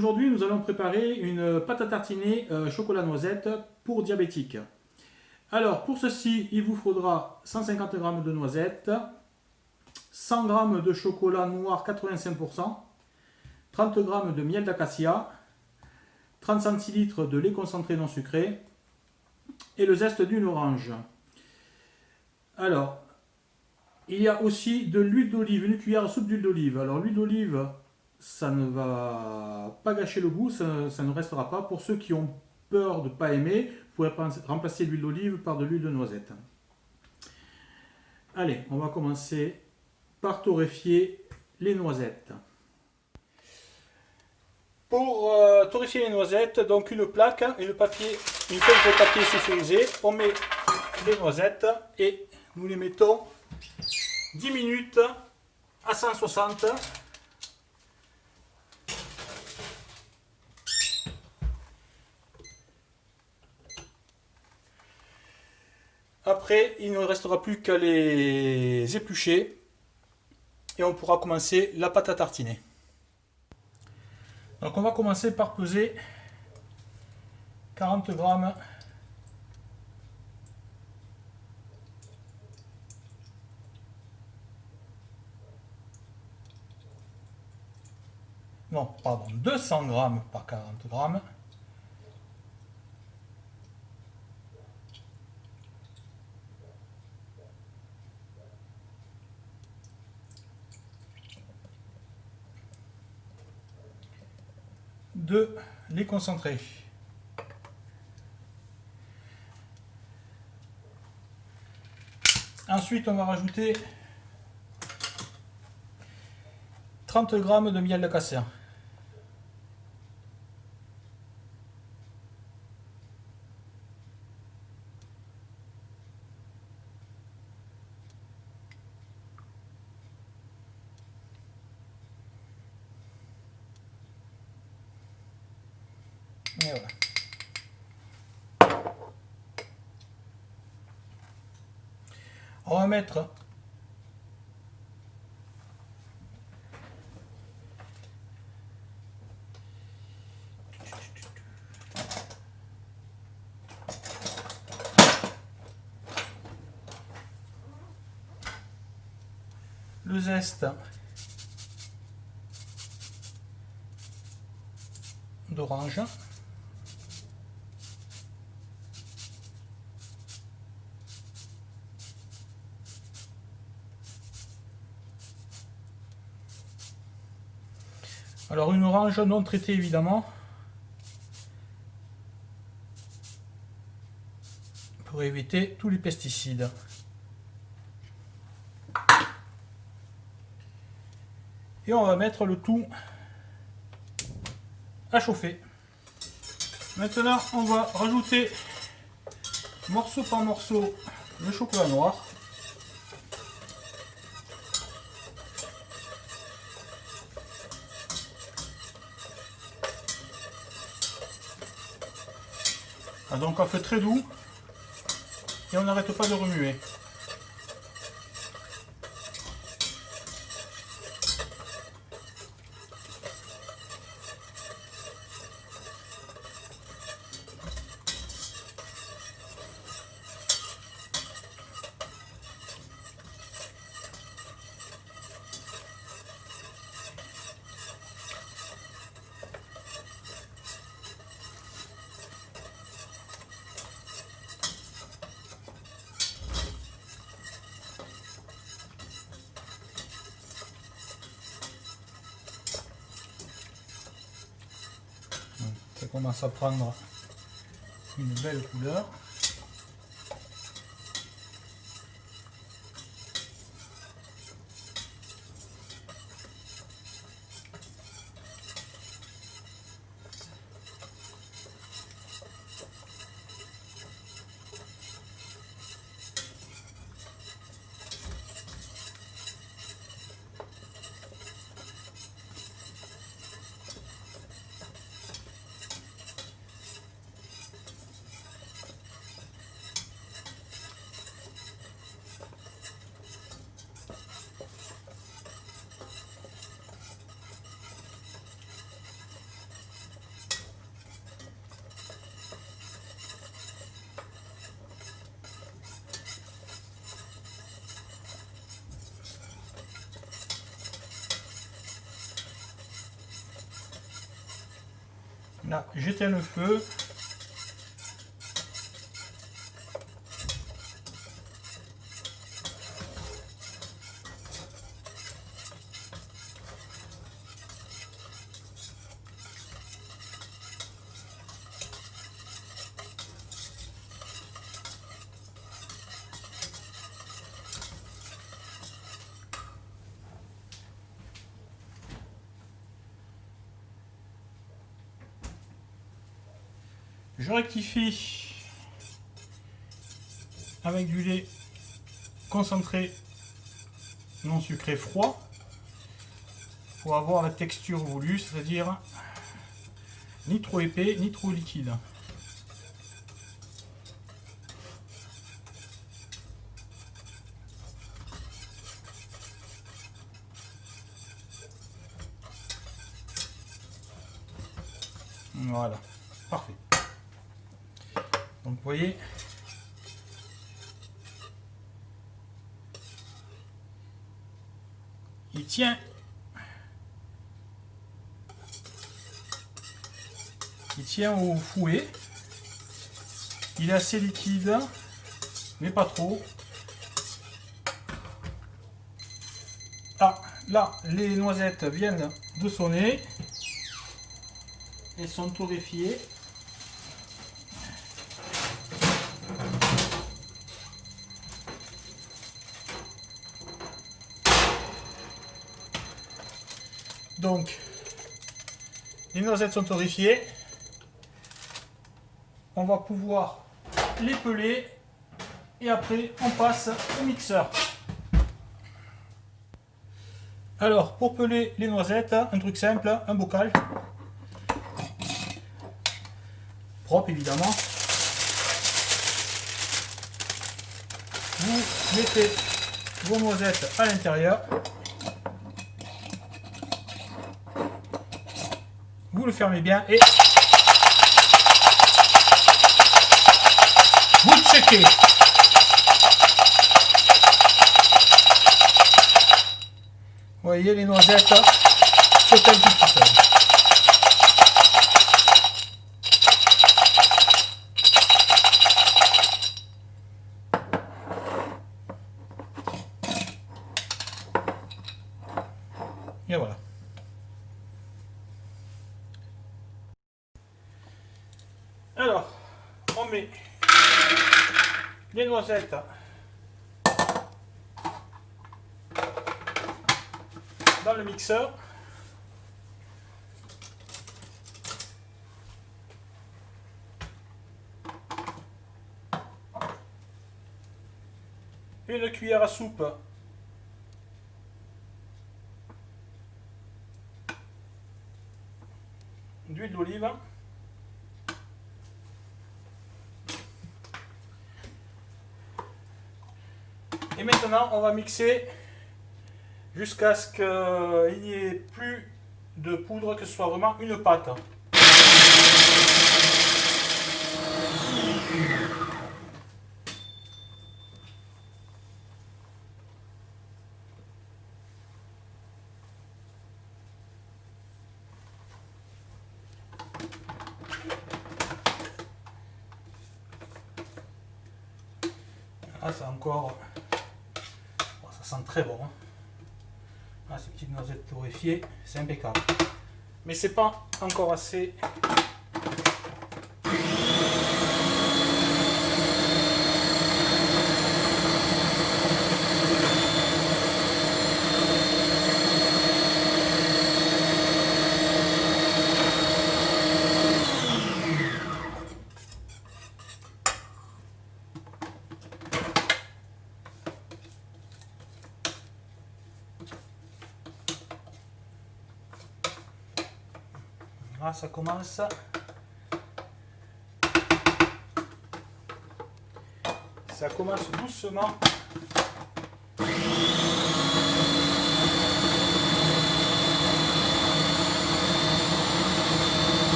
Aujourd'hui, nous allons préparer une pâte à tartiner chocolat noisette pour diabétiques. Alors, pour ceci, il vous faudra 150 g de noisettes, 100 g de chocolat noir 85%, 30 g de miel d'acacia, 30 centilitres de lait concentré non sucré et le zeste d'une orange. Alors, il y a aussi de l'huile d'olive, une cuillère à soupe d'huile d'olive. Alors, l'huile d'olive, ça ne va pas gâcher le goût, ça ne restera pas. Pour ceux qui ont peur de ne pas aimer, vous pouvez remplacer l'huile d'olive par de l'huile de noisette. Allez, on va commencer par torréfier les noisettes. Pour torréfier les noisettes, donc une plaque et une feuille de papier sulfurisé, on met les noisettes et nous les mettons 10 minutes à 160. Après, il ne restera plus qu'à les éplucher et on pourra commencer la pâte à tartiner. Donc on va commencer par peser 40 g non, pardon, 200 g par 40 g. De lait concentré. Ensuite, on va rajouter 30 g de miel d'acacia. Et voilà. On va mettre le zeste d'orange. Alors une orange non traitée évidemment, pour éviter tous les pesticides. Et on va mettre le tout à chauffer. Maintenant on va rajouter morceau par morceau le chocolat noir. Donc à feu très doux et on n'arrête pas de remuer. Ça commence à prendre une belle couleur. Là, j'éteins le feu. Je rectifie avec du lait concentré non sucré froid pour avoir la texture voulue, c'est-à-dire ni trop épais ni trop liquide. Voilà, parfait. Donc vous voyez, il tient. Il tient au fouet. Il est assez liquide, mais pas trop. Ah, là, les noisettes viennent de sonner. Elles sont torréfiées. Donc, les noisettes sont torréfiées. On va pouvoir les peler et après on passe au mixeur. Alors, pour peler les noisettes, un truc simple, un bocal. Propre évidemment. Vous mettez vos noisettes à l'intérieur. Vous le fermez bien et vous checkez. Vous voyez, les noisettes se pèlent tout seules. Et voilà. Alors, on met les noisettes dans le mixeur. Une cuillère à soupe d'huile d'olive. Et maintenant, on va mixer jusqu'à ce qu'il n'y ait plus de poudre, que ce soit vraiment une pâte. Ah, c'est encore... Ça sent très bon. Hein. Ah, ces petites noisettes torréfiées, c'est impeccable. Mais c'est pas encore assez. Là, ça commence. Ça commence doucement.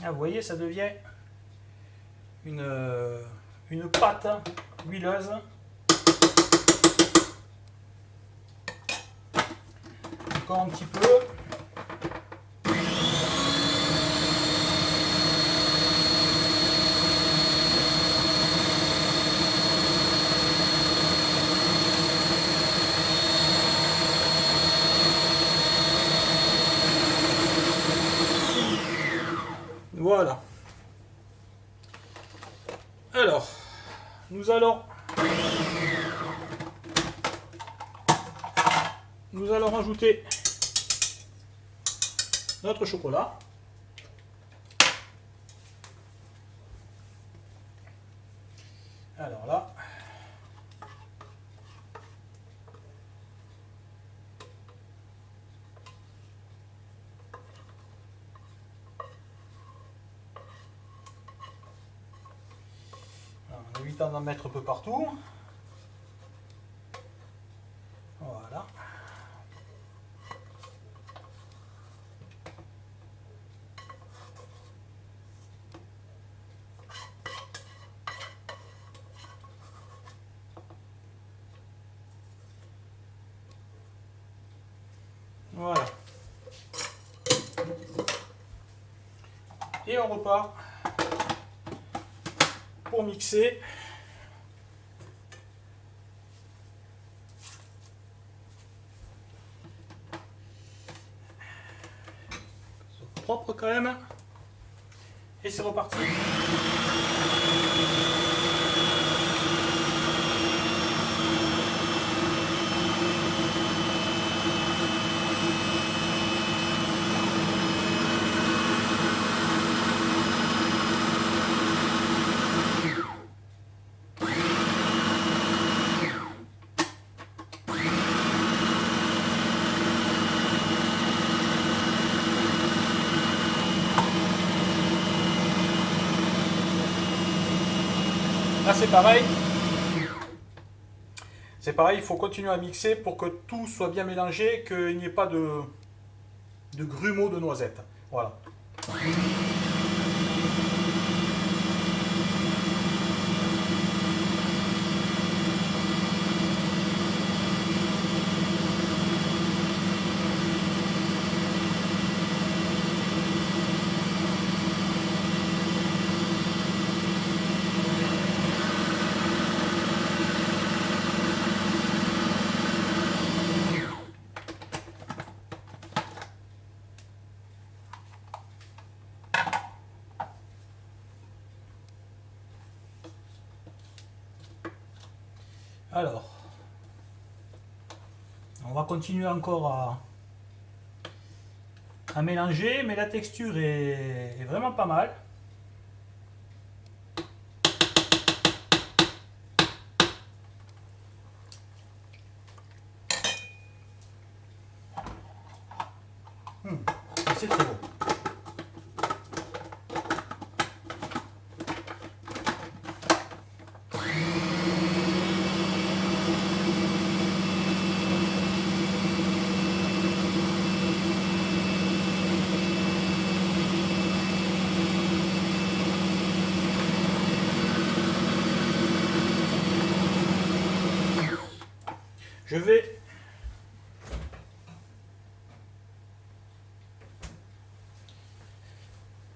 Ah, vous voyez, ça devient une pâte huileuse. Encore un petit peu. Voilà. Alors, nous allons rajouter notre chocolat. Alors là, en évitant d'en mettre un peu partout. Voilà. Voilà. Et on repart pour mixer. Propre quand même. Et c'est reparti. Là c'est pareil. C'est pareil, il faut continuer à mixer pour que tout soit bien mélangé, qu'il n'y ait pas de grumeaux de noisettes. Voilà. Alors, on va continuer encore à mélanger, mais la texture est vraiment pas mal. C'est très beau.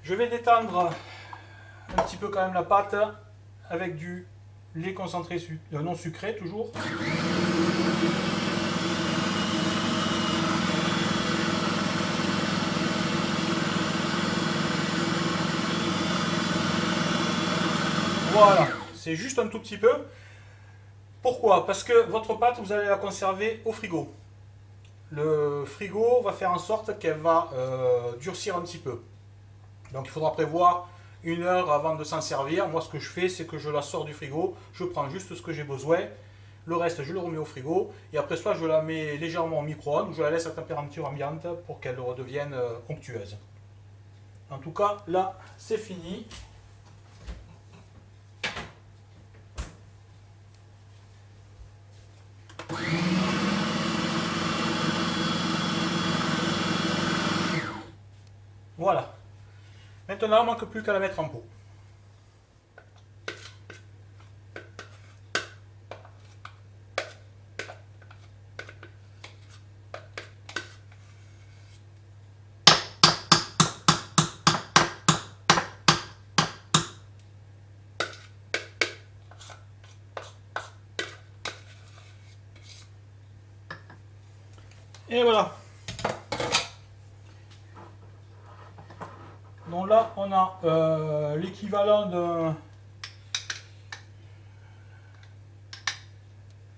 Je vais détendre un petit peu quand même la pâte avec du lait concentré non sucré toujours. Voilà, c'est juste un tout petit peu. Pourquoi? Parce que votre pâte, vous allez la conserver au frigo. Le frigo va faire en sorte qu'elle va durcir un petit peu. Donc il faudra prévoir 1 heure avant de s'en servir. Moi ce que je fais, c'est que je la sors du frigo, je prends juste ce que j'ai besoin, le reste je le remets au frigo, et après soit je la mets légèrement au micro-ondes, ou je la laisse à température ambiante pour qu'elle redevienne onctueuse. En tout cas, là c'est fini. Voilà. Maintenant, il ne manque plus qu'à la mettre en pot. Et voilà. Donc là, on a l'équivalent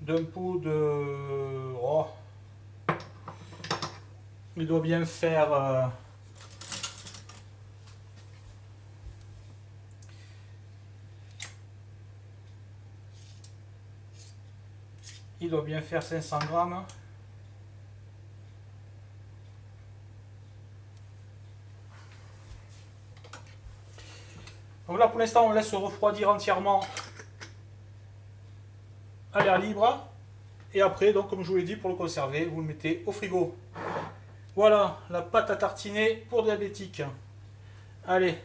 d'un pot de... Oh, il doit bien faire... il doit bien faire 500 grammes. Donc là, pour l'instant, on laisse refroidir entièrement à l'air libre. Et après, donc, comme je vous l'ai dit, pour le conserver, vous le mettez au frigo. Voilà, la pâte à tartiner pour diabétiques. Allez,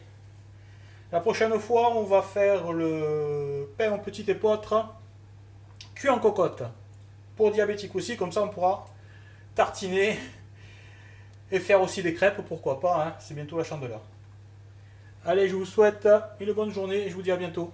la prochaine fois, on va faire le pain en petit épeautre cuit en cocotte. Pour diabétiques aussi, comme ça on pourra tartiner et faire aussi des crêpes, pourquoi pas, hein, c'est bientôt la chandeleur. Allez, je vous souhaite une bonne journée et je vous dis à bientôt.